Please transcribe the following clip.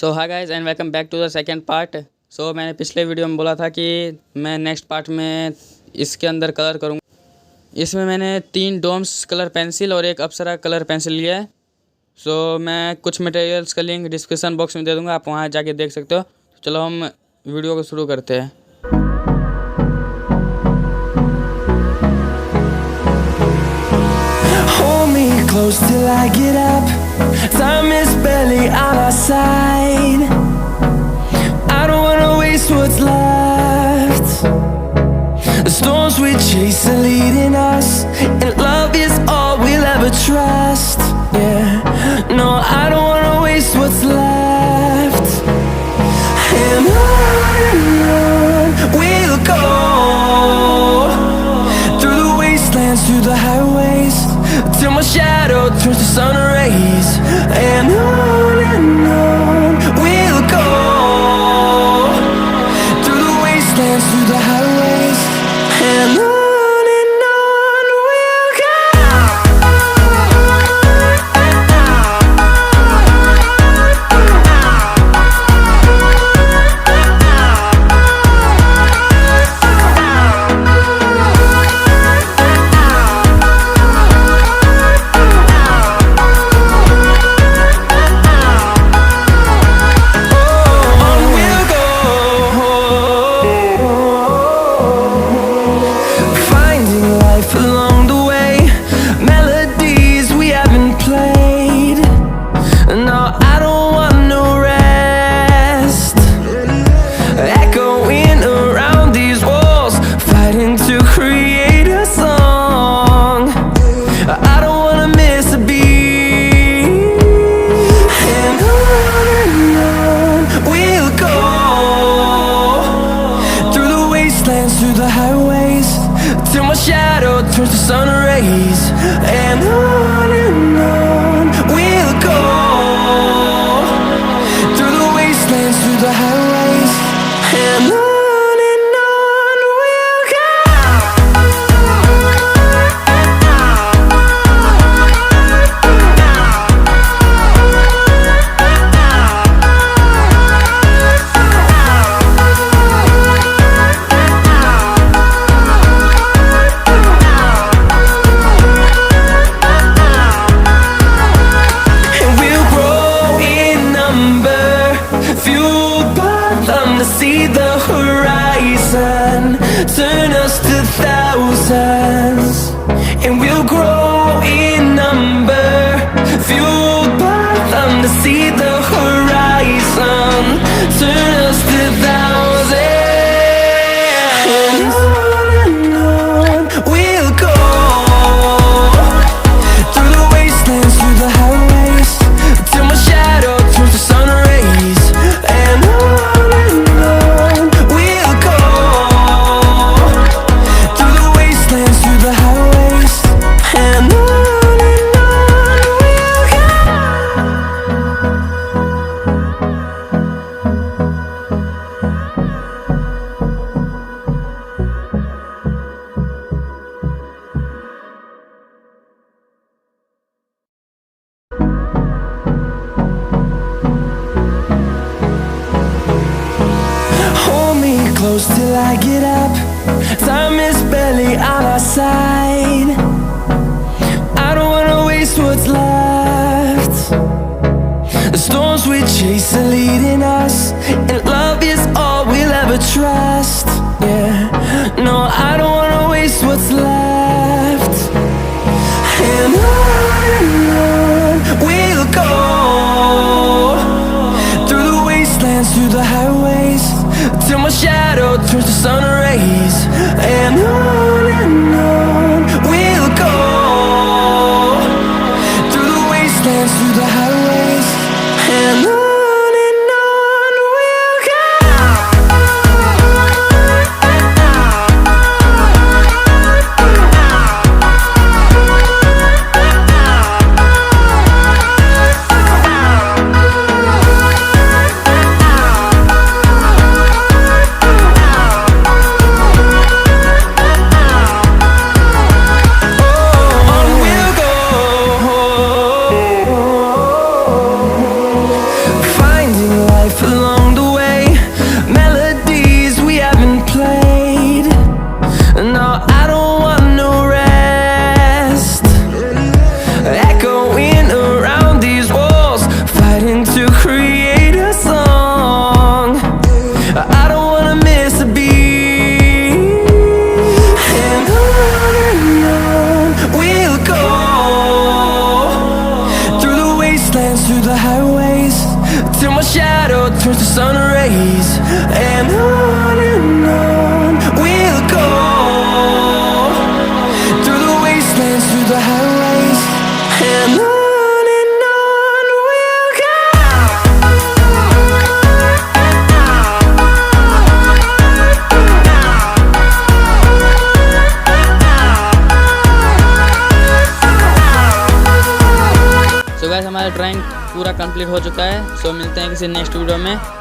So hi guys and welcome back to the second part. So मैंने पिछले video में बोला था कि मैं नेक्स्ट पार्ट में इसके अंदर कलर करूँगा। इसमें मैंने 3 डोम्स कलर पेंसिल और एक अप्सरा कलर पेंसिल लिया है। सो मैं कुछ मटेरियल्स का लिंक डिस्क्रिप्शन बॉक्स में दे दूँगा, आप वहाँ जाके देख सकते हो। तो चलो हम वीडियो को शुरू करते हैं। Close till I get up. Time is barely on our side. I don't wanna waste what's left. The storms we chase are leading us, and love is all we'll ever trust. Yeah, no, I don't wanna waste what's left. And on we'll go, through the wastelands, through the highways, till my shadow turns to sun rays. And on we'll go, through the wastelands, through the highways. And on we'll go. Through the highways, till my shadow turns to sun rays. And on we'll go, through the wastelands, through the highways. And on we'll go. See the horizon, turn us to thousands, and we'll grow in number, fueled by them. To see the horizon, turn us to thousands. And on we'll go, through the wastelands, through the highways, till my shadow turns to sun rays. And close till I get up. Time is barely on our side. I don't wanna waste what's left. The storms we chase are leading us, and love is all we'll ever trust. Yeah, no, I don't wanna waste what's left. And on we'll go, through the wastelands, through the highways, till my shadow turns to sun rays. And on we'll go, through the wastelands, through the highways. And on we'll go. life along the way, melodies we haven't played. No, I don't want no rest, echoing around these walls, fighting to create a song. I don't wanna miss a beat, and on we'll go, through the wastelands, through the highways, till my shadow turns to sun rays. And on we'll go, through the wastelands, through the highways, and on we'll go. So guys हमारा drawing पूरा complete हो चुका है। सो मिलते हैं किसी next video में।